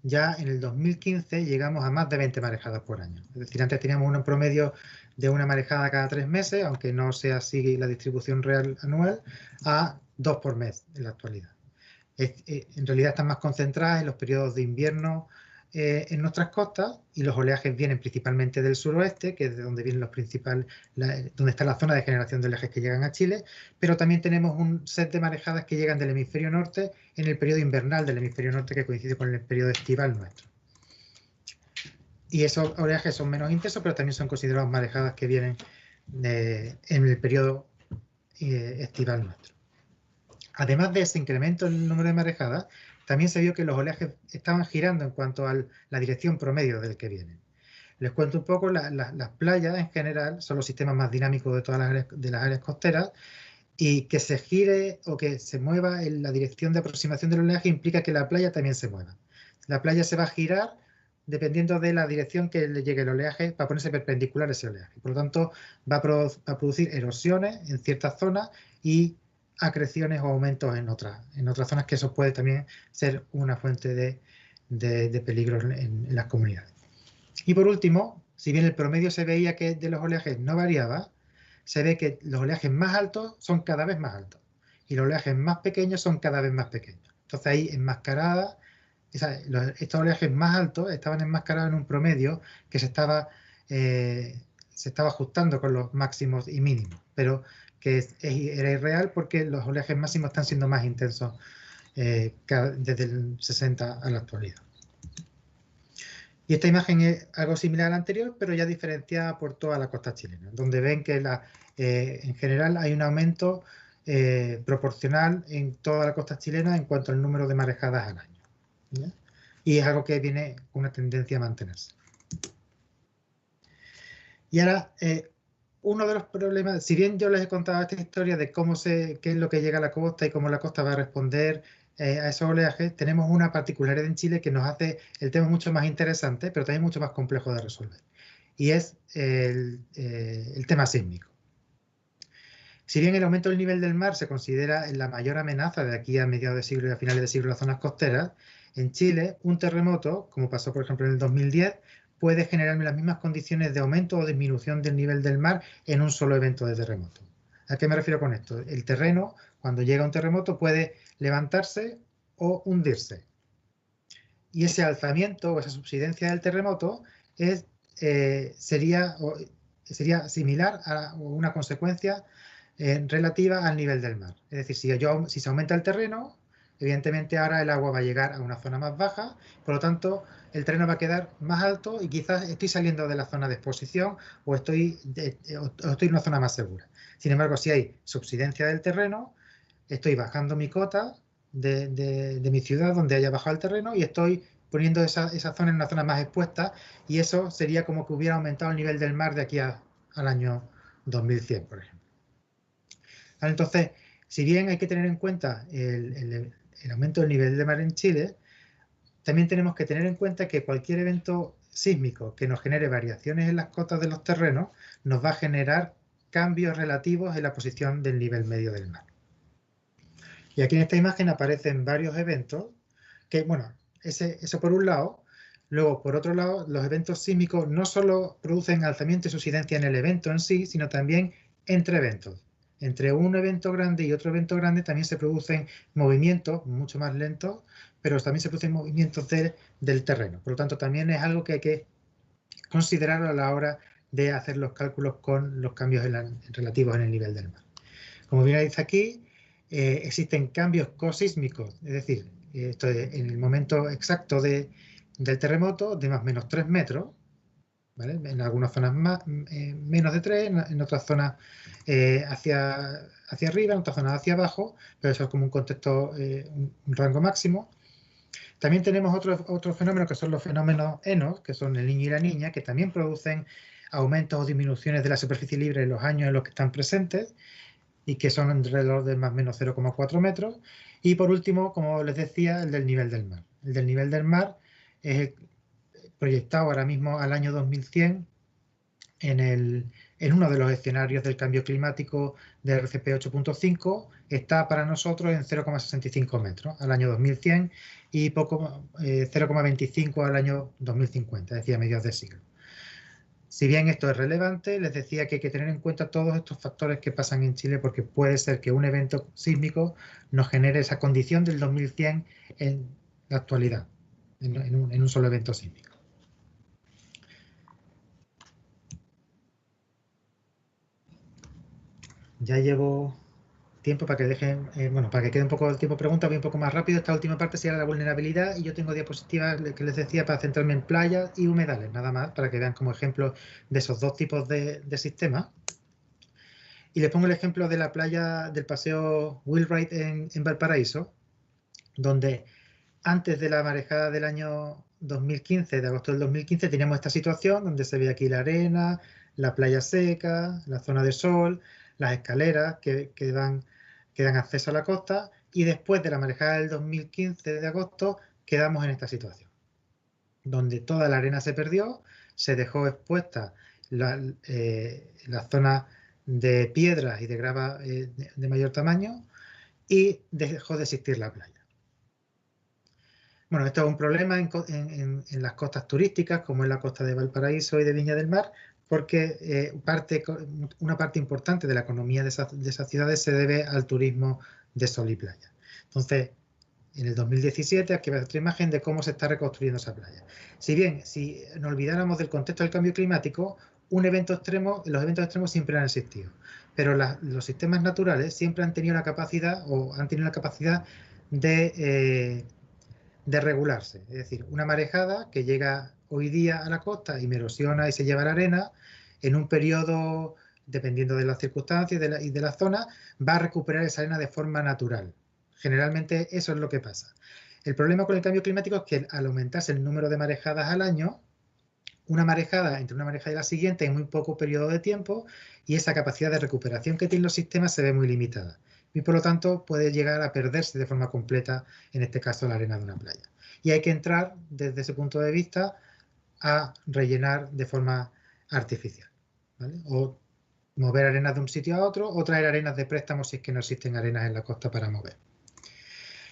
ya en el 2015 llegamos a más de 20 marejadas por año. Es decir, antes teníamos un promedio de una marejada cada 3 meses, aunque no sea así la distribución real anual, a 2 por mes en la actualidad. En realidad están más concentradas en los periodos de invierno en nuestras costas, y los oleajes vienen principalmente del suroeste, que es de donde vienen los principales, donde está la zona de generación de oleajes que llegan a Chile, pero también tenemos un set de marejadas que llegan del hemisferio norte en el periodo invernal del hemisferio norte, que coincide con el periodo estival nuestro. Y esos oleajes son menos intensos, pero también son considerados marejadas que vienen en el periodo estival nuestro. Además de ese incremento en el número de marejadas, también se vio que los oleajes estaban girando en cuanto a la dirección promedio del que vienen. Les cuento un poco, las playas en general son los sistemas más dinámicos de todas las áreas costeras, y que se gire o que se mueva en la dirección de aproximación del oleaje implica que la playa también se mueva. La playa se va a girar dependiendo de la dirección que le llegue el oleaje para ponerse perpendicular a ese oleaje. Por lo tanto, va a producir erosiones en ciertas zonas y acreciones o aumentos en otras zonas, que eso puede también ser una fuente de peligro en las comunidades. Y por último, si bien el promedio se veía que de los oleajes no variaba, se ve que los oleajes más altos son cada vez más altos y los oleajes más pequeños son cada vez más pequeños. Entonces ahí enmascarada, estos oleajes más altos estaban enmascarados en un promedio que se estaba ajustando con los máximos y mínimos, pero que era irreal porque los oleajes máximos están siendo más intensos desde el 60 a la actualidad. Y esta imagen es algo similar a la anterior, pero ya diferenciada por toda la costa chilena, donde ven que en general hay un aumento proporcional en toda la costa chilena en cuanto al número de marejadas al año, ¿ya? Y es algo que viene con una tendencia a mantenerse. Y ahora, uno de los problemas, si bien yo les he contado esta historia de qué es lo que llega a la costa y cómo la costa va a responder a esos oleajes, tenemos una particularidad en Chile que nos hace el tema mucho más interesante, pero también mucho más complejo de resolver. Y es el tema sísmico. Si bien el aumento del nivel del mar se considera la mayor amenaza de aquí a mediados de siglo y a finales de siglo en las zonas costeras, en Chile un terremoto, como pasó por ejemplo en el 2010, puede generar las mismas condiciones de aumento o disminución del nivel del mar en un solo evento de terremoto. ¿A qué me refiero con esto? El terreno, cuando llega un terremoto, puede levantarse o hundirse. Y ese alzamiento o esa subsidencia del terremoto sería similar a una consecuencia relativa al nivel del mar. Es decir, si se aumenta el terreno, evidentemente ahora el agua va a llegar a una zona más baja, por lo tanto el terreno va a quedar más alto y quizás estoy saliendo de la zona de exposición o estoy en una zona más segura. Sin embargo, si hay subsidencia del terreno, estoy bajando mi cota de mi ciudad donde haya bajado el terreno y estoy poniendo esa zona en una zona más expuesta, y eso sería como que hubiera aumentado el nivel del mar de aquí al año 2100, por ejemplo. Entonces, si bien hay que tener en cuenta el aumento del nivel del mar en Chile, también tenemos que tener en cuenta que cualquier evento sísmico que nos genere variaciones en las cotas de los terrenos nos va a generar cambios relativos en la posición del nivel medio del mar. Y aquí en esta imagen aparecen varios eventos que, bueno, eso por un lado. Luego, por otro lado, los eventos sísmicos no solo producen alzamiento y subsidencia en el evento en sí, sino también entre eventos. Entre un evento grande y otro evento grande también se producen movimientos mucho más lentos, pero también se producen movimientos del terreno. Por lo tanto, también es algo que hay que considerar a la hora de hacer los cálculos con los cambios relativos en el nivel del mar. Como bien dice aquí, existen cambios cosísmicos, es decir, esto en el momento exacto del terremoto de más o menos 3 metros, ¿vale? En algunas zonas menos de 3, en otras zonas hacia arriba, en otras zonas hacia abajo, pero eso es como un contexto, un rango máximo. También tenemos otros fenómenos que son los fenómenos ENOS, que son el niño y la niña, que también producen aumentos o disminuciones de la superficie libre en los años en los que están presentes, y que son alrededor de más o menos 0,4 metros. Y por último, como les decía, el del nivel del mar. El del nivel del mar es proyectado ahora mismo al año 2100 en uno de los escenarios del cambio climático de RCP 8.5, está para nosotros en 0,65 metros al año 2100 y 0,25 al año 2050, es decir, a mediados de siglo. Si bien esto es relevante, les decía que hay que tener en cuenta todos estos factores que pasan en Chile, porque puede ser que un evento sísmico nos genere esa condición del 2100 en la actualidad, en un solo evento sísmico. Ya llevo tiempo para que dejen, bueno, para que quede un poco el tiempo de preguntas, voy un poco más rápido. Esta última parte sería la vulnerabilidad y yo tengo diapositivas que les decía para centrarme en playas y humedales, nada más, para que vean como ejemplo de esos dos tipos de sistemas. Y les pongo el ejemplo de la playa del paseo Wheelwright en Valparaíso, donde antes de la marejada del año 2015, de agosto del 2015, teníamos esta situación donde se ve aquí la arena, la playa seca, la zona de sol, las escaleras que dan acceso a la costa, y después de la marejada del 2015 de agosto quedamos en esta situación, donde toda la arena se perdió, se dejó expuesta la zona de piedras y de grava de mayor tamaño y dejó de existir la playa. Bueno, esto es un problema en las costas turísticas, como es la costa de Valparaíso y de Viña del Mar, porque una parte importante de la economía de esas ciudades se debe al turismo de sol y playa. Entonces, en el 2017, aquí va otra imagen de cómo se está reconstruyendo esa playa. Si bien, si nos olvidáramos del contexto del cambio climático, los eventos extremos siempre han existido, pero los sistemas naturales siempre han tenido la capacidad de regularse. Es decir, una marejada que llega hoy día a la costa y me erosiona y se lleva la arena, en un periodo, dependiendo de las circunstancias y de la zona, va a recuperar esa arena de forma natural. Generalmente eso es lo que pasa. El problema con el cambio climático es que al aumentarse el número de marejadas al año, una marejada entre una marejada y la siguiente en muy poco periodo de tiempo, y esa capacidad de recuperación que tienen los sistemas se ve muy limitada. Y por lo tanto puede llegar a perderse de forma completa, en este caso, la arena de una playa. Y hay que entrar desde ese punto de vista a rellenar de forma artificial, ¿vale? O mover arenas de un sitio a otro, o traer arenas de préstamo si es que no existen arenas en la costa para mover.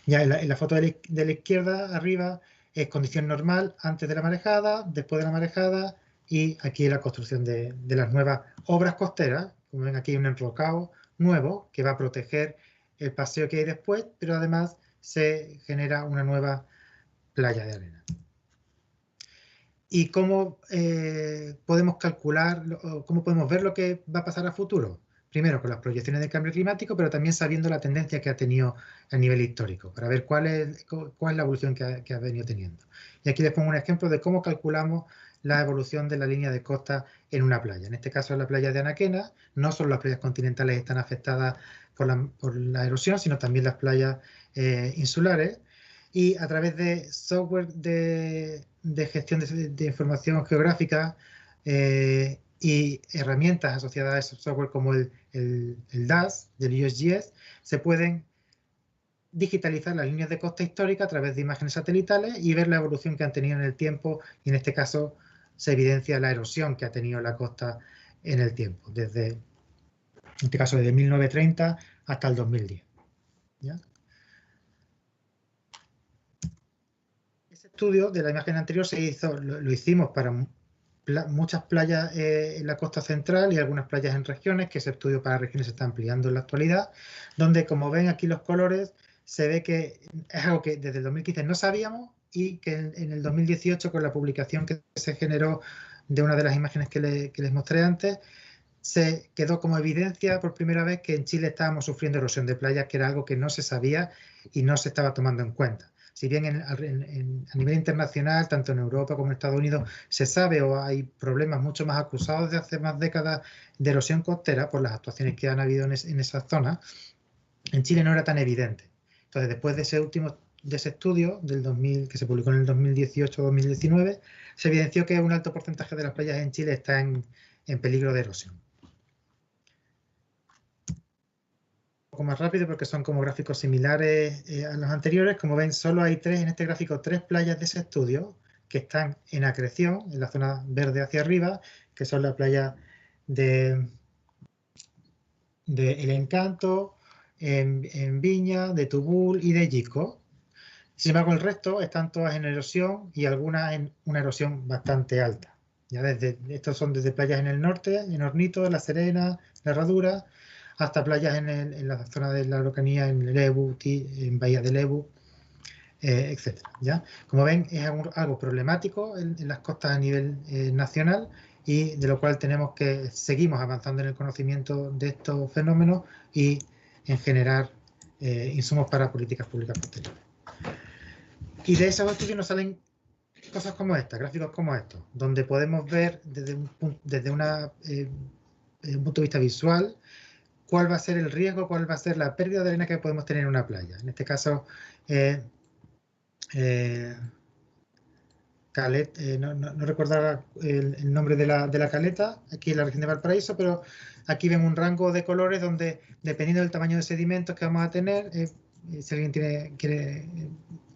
Ya en la foto de la izquierda arriba es condición normal antes de la marejada, después de la marejada, y aquí la construcción de las nuevas obras costeras. Como ven, aquí hay un enrocado nuevo que va a proteger el paseo que hay después, pero además se genera una nueva playa de arena. ¿Y cómo podemos calcular, cómo podemos ver lo que va a pasar a futuro? Primero con las proyecciones de cambio climático, pero también sabiendo la tendencia que ha tenido a nivel histórico, para ver cuál es la evolución que ha venido teniendo. Y aquí les pongo un ejemplo de cómo calculamos la evolución de la línea de costa en una playa. En este caso es la playa de Anaquena. No solo las playas continentales están afectadas por la erosión, sino también las playas insulares. Y a través de software de gestión de información geográfica y herramientas asociadas a ese software como el DAS, del USGS, se pueden digitalizar las líneas de costa histórica a través de imágenes satelitales y ver la evolución que han tenido en el tiempo, y en este caso se evidencia la erosión que ha tenido la costa en el tiempo, en este caso desde 1930 hasta el 2010. ¿Ya? Ese estudio de la imagen anterior lo hicimos para muchas playas en la costa central y algunas playas en regiones, que ese estudio para regiones se está ampliando en la actualidad, donde, como ven aquí los colores, se ve que es algo que desde el 2015 no sabíamos, y que en el 2018, con la publicación que se generó de una de las imágenes que les mostré antes, se quedó como evidencia por primera vez que en Chile estábamos sufriendo erosión de playas, que era algo que no se sabía y no se estaba tomando en cuenta. Si bien a nivel internacional, tanto en Europa como en Estados Unidos, se sabe o hay problemas mucho más acusados de hace más décadas de erosión costera por las actuaciones que han habido en esas zonas, en Chile no era tan evidente. Entonces, después de ese estudio del 2000, que se publicó en el 2018-2019, se evidenció que un alto porcentaje de las playas en Chile está en peligro de erosión. Un poco más rápido porque son como gráficos similares a los anteriores. Como ven, solo hay en este gráfico tres playas de ese estudio que están en acreción, en la zona verde hacia arriba, que son la playa de El Encanto, en Viña, de Tubul y de Yico. Sin embargo, el resto están todas en erosión y algunas en una erosión bastante alta. Ya estos son desde playas en el norte, en Hornito, La Serena, La Herradura, hasta playas en la zona de la Araucanía, en el Ebu, en Bahía del Ebu, etcétera. ¿Ya? Como ven, es algo problemático en las costas a nivel nacional y de lo cual seguimos avanzando en el conocimiento de estos fenómenos y en generar insumos para políticas públicas posteriores. Y de esos estudios nos salen cosas como esta, gráficos como estos, donde podemos ver desde un punto de vista visual cuál va a ser el riesgo, cuál va a ser la pérdida de arena que podemos tener en una playa. En este caso, no recordaba el nombre de la caleta, aquí en la región de Valparaíso, pero aquí vemos un rango de colores donde, dependiendo del tamaño de sedimentos que vamos a tener, si alguien quiere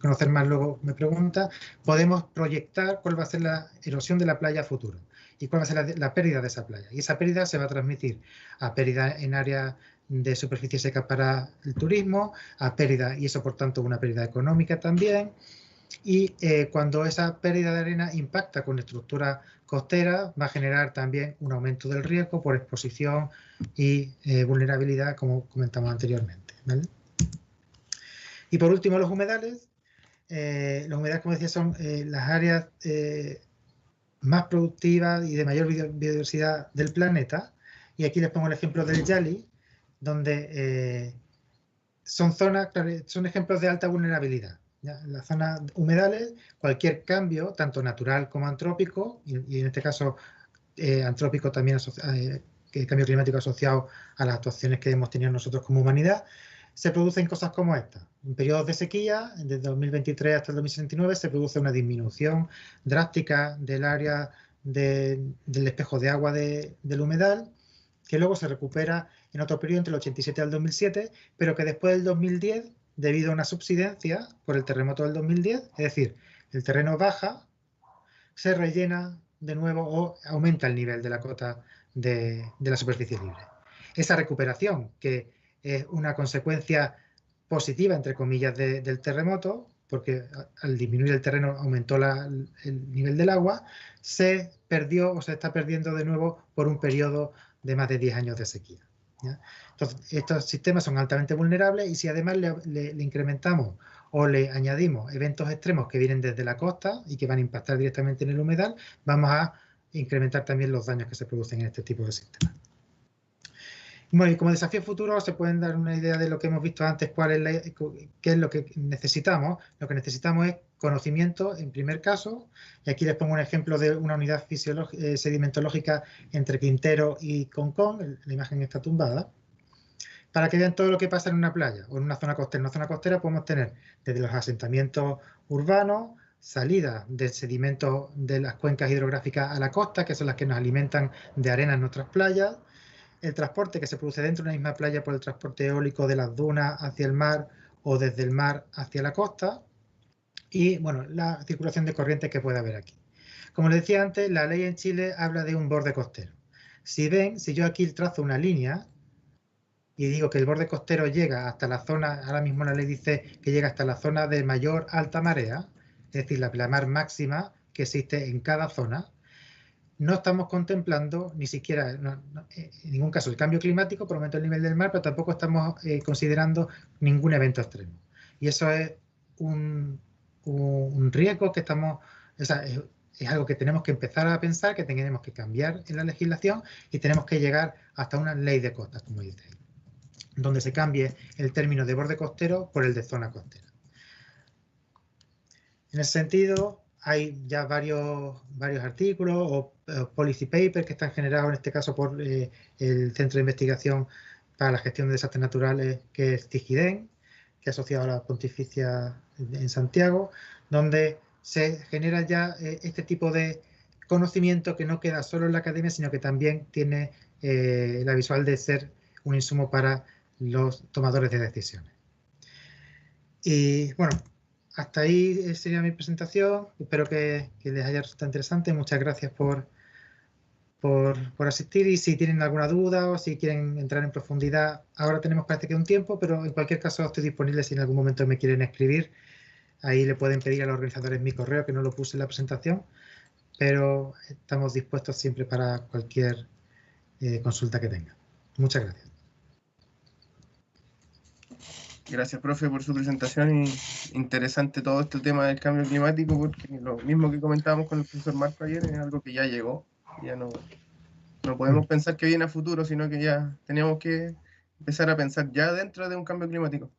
conocer más luego me pregunta, podemos proyectar cuál va a ser la erosión de la playa futura y cuál va a ser la pérdida de esa playa. Y esa pérdida se va a transmitir a pérdida en área de superficie seca para el turismo, a pérdida, y eso por tanto una pérdida económica también. Y cuando esa pérdida de arena impacta con estructura costera, va a generar también un aumento del riesgo por exposición y vulnerabilidad, como comentamos anteriormente, ¿vale? Y por último, los humedales. Los humedales, como decía, son las áreas más productivas y de mayor biodiversidad del planeta. Y aquí les pongo el ejemplo del Yali, donde son ejemplos de alta vulnerabilidad. ¿Ya? En las zonas humedales, cualquier cambio, tanto natural como antrópico, y en este caso antrópico también, cambio climático asociado a las actuaciones que hemos tenido nosotros como humanidad, se producen cosas como esta. En periodos de sequía, desde 2023 hasta el 2069, se produce una disminución drástica del área del espejo de agua del humedal, que luego se recupera en otro periodo entre el 87 y el 2007, pero que después del 2010, debido a una subsidencia por el terremoto del 2010, es decir, el terreno baja, se rellena de nuevo o aumenta el nivel de la cota de la superficie libre. Esa recuperación, que es una consecuencia positiva, entre comillas, del terremoto, porque al disminuir el terreno aumentó el nivel del agua, se perdió o se está perdiendo de nuevo por un periodo de más de 10 años de sequía. ¿Ya? Entonces, estos sistemas son altamente vulnerables y si además le incrementamos o le añadimos eventos extremos que vienen desde la costa y que van a impactar directamente en el humedal, vamos a incrementar también los daños que se producen en este tipo de sistemas. Bueno, y como desafío futuro se pueden dar una idea de lo que hemos visto antes, qué es lo que necesitamos. Lo que necesitamos es conocimiento en primer caso, y aquí les pongo un ejemplo de una unidad sedimentológica entre Quintero y Concón, la imagen está tumbada, para que vean todo lo que pasa en una playa o en una zona costera. En una zona costera podemos tener desde los asentamientos urbanos, salidas de sedimentos de las cuencas hidrográficas a la costa, que son las que nos alimentan de arena en nuestras playas, el transporte que se produce dentro de una misma playa por el transporte eólico de las dunas hacia el mar o desde el mar hacia la costa, y bueno, la circulación de corrientes que puede haber aquí. Como les decía antes, la ley en Chile habla de un borde costero. Si ven, si yo aquí trazo una línea y digo que el borde costero llega hasta la zona, ahora mismo la ley dice que llega hasta la zona de mayor alta marea, es decir, la pleamar máxima que existe en cada zona, no estamos contemplando ni siquiera, en ningún caso, el cambio climático por aumento del nivel del mar, pero tampoco estamos considerando ningún evento extremo. Y eso es un riesgo que estamos, o sea, es algo que tenemos que empezar a pensar, que tenemos que cambiar en la legislación y tenemos que llegar hasta una ley de costas, como dice ahí, donde se cambie el término de borde costero por el de zona costera. En ese sentido, hay ya varios artículos o policy papers que están generados en este caso por el Centro de Investigación para la Gestión de Desastres Naturales, que es CIGIDEN, que es asociado a la Pontificia en Santiago, donde se genera ya este tipo de conocimiento que no queda solo en la academia, sino que también tiene la visual de ser un insumo para los tomadores de decisiones. Y bueno, hasta ahí sería mi presentación. Espero que les haya resultado interesante. Muchas gracias por asistir, y si tienen alguna duda o si quieren entrar en profundidad, ahora tenemos parece que un tiempo, pero en cualquier caso estoy disponible si en algún momento me quieren escribir. Ahí le pueden pedir a los organizadores mi correo, que no lo puse en la presentación, pero estamos dispuestos siempre para cualquier consulta que tenga. Muchas gracias. Gracias, profe, por su presentación. Y interesante todo este tema del cambio climático, porque lo mismo que comentábamos con el profesor Marco ayer es algo que ya llegó. Ya no podemos pensar que viene a futuro, sino que ya tenemos que empezar a pensar ya dentro de un cambio climático.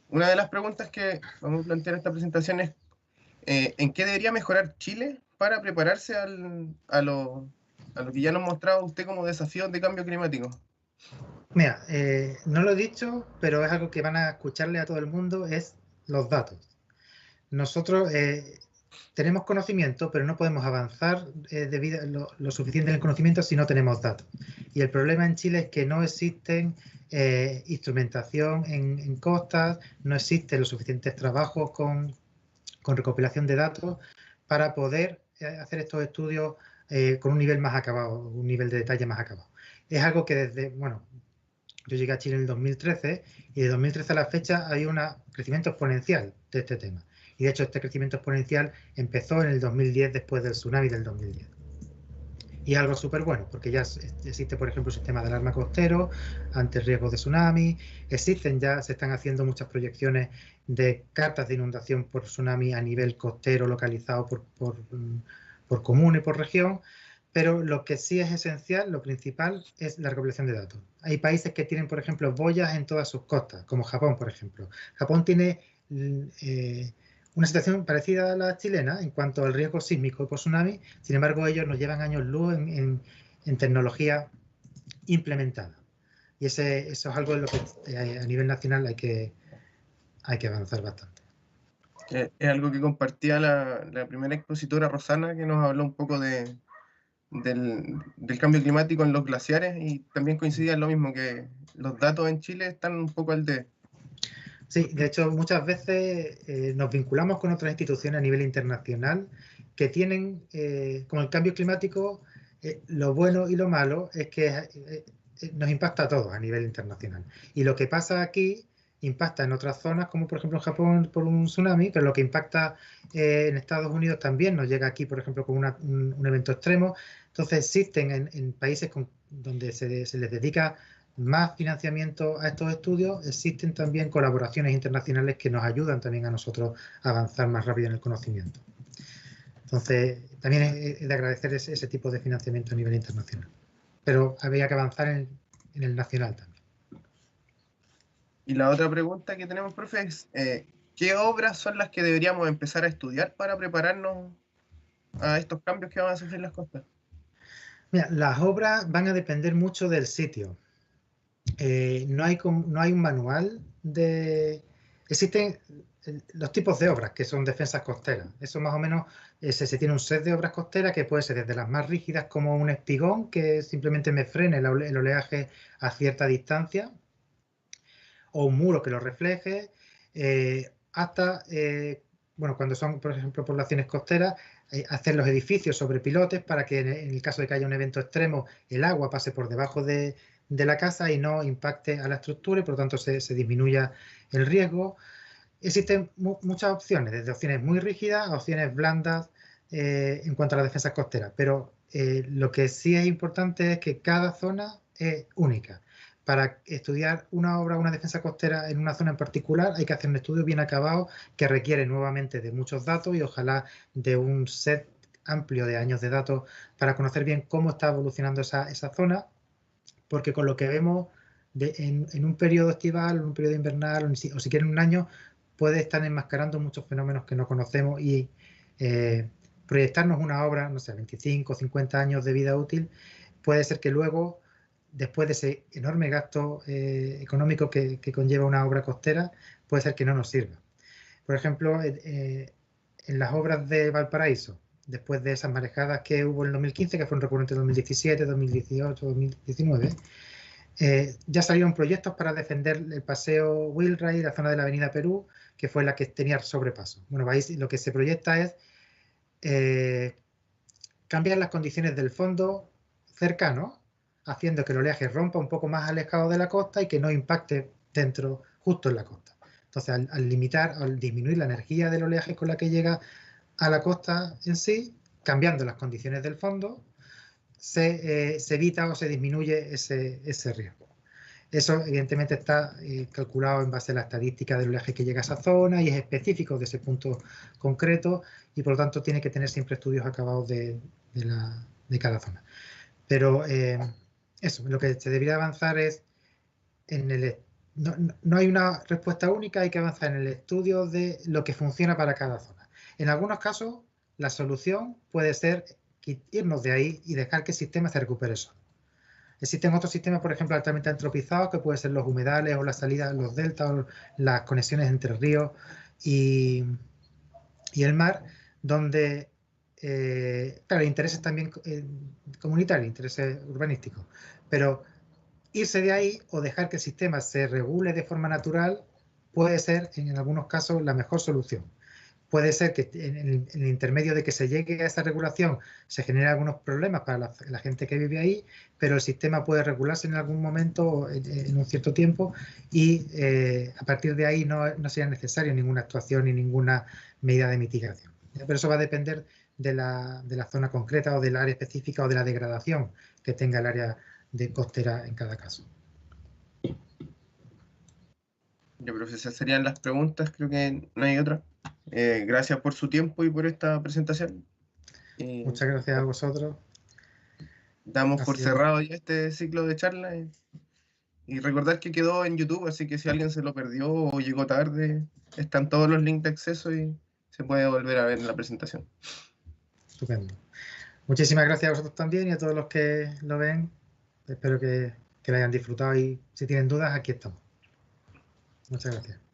Una de las preguntas que vamos a plantear en esta presentación es ¿en qué debería mejorar Chile para prepararse a lo que ya nos mostraba usted como desafíos de cambio climático? Mira, no lo he dicho, pero es algo que van a escucharle a todo el mundo, es los datos. Nosotros tenemos conocimiento, pero no podemos avanzar lo suficiente en el conocimiento si no tenemos datos. Y el problema en Chile es que no existen instrumentación en costas, no existen los suficientes trabajos con recopilación de datos para poder hacer estos estudios con un nivel más acabado, un nivel de detalle más acabado. Es algo que yo llegué a Chile en el 2013 y de 2013 a la fecha hay un crecimiento exponencial de este tema. Y de hecho este crecimiento exponencial empezó en el 2010 después del tsunami del 2010. Y es algo súper bueno, porque ya existe, por ejemplo, el sistema de alarma costero ante riesgos de tsunami. Se están haciendo muchas proyecciones de cartas de inundación por tsunami a nivel costero localizado por comuna y por región. Pero lo que sí es esencial, lo principal, es la recopilación de datos. Hay países que tienen, por ejemplo, boyas en todas sus costas, como Japón, por ejemplo. Japón tiene una situación parecida a la chilena en cuanto al riesgo sísmico y por tsunami. Sin embargo, ellos nos llevan años luz en tecnología implementada. Y eso es algo en lo que a nivel nacional hay que avanzar bastante. Es algo que compartía la primera expositora Rosana, que nos habló un poco del cambio climático en los glaciares, y también coincidía en lo mismo, que los datos en Chile están un poco al debe. Sí, de hecho muchas veces nos vinculamos con otras instituciones a nivel internacional que tienen, con el cambio climático, lo bueno y lo malo es que nos impacta a todos a nivel internacional. Y lo que pasa aquí impacta en otras zonas, como por ejemplo en Japón por un tsunami, pero lo que impacta en Estados Unidos también nos llega aquí, por ejemplo, con un evento extremo. Entonces existen en países donde se les dedica más financiamiento a estos estudios, existen también colaboraciones internacionales que nos ayudan también a nosotros a avanzar más rápido en el conocimiento. Entonces, también es de agradecer ese tipo de financiamiento a nivel internacional. Pero habría que avanzar en el nacional también. Y la otra pregunta que tenemos, profe, es ¿qué obras son las que deberíamos empezar a estudiar para prepararnos a estos cambios que van a sufrir las costas? Mira, las obras van a depender mucho del sitio. No hay un manual de... Existen los tipos de obras que son defensas costeras. Eso más o menos se tiene un set de obras costeras que puede ser desde las más rígidas como un espigón que simplemente me frene el oleaje a cierta distancia, o un muro que lo refleje, hasta, bueno, cuando son, por ejemplo, poblaciones costeras, hacer los edificios sobre pilotes para que en el caso de que haya un evento extremo, el agua pase por debajo de la casa y no impacte a la estructura y por lo tanto se disminuya el riesgo. Existen muchas opciones, desde opciones muy rígidas a opciones blandas en cuanto a las defensas costeras, pero lo que sí es importante es que cada zona es única. Para estudiar una obra o una defensa costera en una zona en particular hay que hacer un estudio bien acabado que requiere nuevamente de muchos datos y ojalá de un set amplio de años de datos para conocer bien cómo está evolucionando esa zona, porque con lo que vemos en un periodo estival, en un periodo invernal o si quieren un año, puede estar enmascarando muchos fenómenos que no conocemos y proyectarnos una obra, no sé, 25 o 50 años de vida útil, puede ser que luego, después de ese enorme gasto económico que conlleva una obra costera, puede ser que no nos sirva. Por ejemplo, en las obras de Valparaíso, después de esas marejadas que hubo en el 2015, que fueron recurrentes en 2017, 2018, 2019, ya salieron proyectos para defender el paseo Wheelwright, la zona de la Avenida Perú, que fue la que tenía sobrepaso. Bueno, ahí lo que se proyecta es cambiar las condiciones del fondo cercano, haciendo que el oleaje rompa un poco más alejado de la costa y que no impacte justo en la costa. Entonces, al disminuir la energía del oleaje con la que llega a la costa en sí, cambiando las condiciones del fondo, se evita o se disminuye ese riesgo. Eso evidentemente está calculado en base a la estadística del oleaje que llega a esa zona y es específico de ese punto concreto y por lo tanto tiene que tener siempre estudios acabados de cada zona. Pero eso, lo que se debería avanzar es no hay una respuesta única, hay que avanzar en el estudio de lo que funciona para cada zona. En algunos casos, la solución puede ser irnos de ahí y dejar que el sistema se recupere solo. Existen otros sistemas, por ejemplo, altamente antropizados, que pueden ser los humedales o las salidas, los deltas, o las conexiones entre ríos y el mar, donde, claro, intereses también comunitarios, intereses urbanísticos, pero irse de ahí o dejar que el sistema se regule de forma natural puede ser, en algunos casos, la mejor solución. Puede ser que en el intermedio de que se llegue a esa regulación se generen algunos problemas para la gente que vive ahí, pero el sistema puede regularse en algún momento, en un cierto tiempo, y a partir de ahí no sería necesaria ninguna actuación ni ninguna medida de mitigación. Pero eso va a depender de la zona concreta o del área específica o de la degradación que tenga el área de costera en cada caso. Ya, profe, esas serían las preguntas, creo que no hay otra. Gracias por su tiempo y por esta presentación. Muchas gracias a vosotros. Damos por cerrado ya este ciclo de charla y recordar que quedó en YouTube, así que si alguien se lo perdió o llegó tarde, están todos los links de acceso y se puede volver a ver en la presentación. Estupendo. Muchísimas gracias a vosotros también y a todos los que lo ven. Espero que lo hayan disfrutado y si tienen dudas, aquí estamos. Muchas gracias.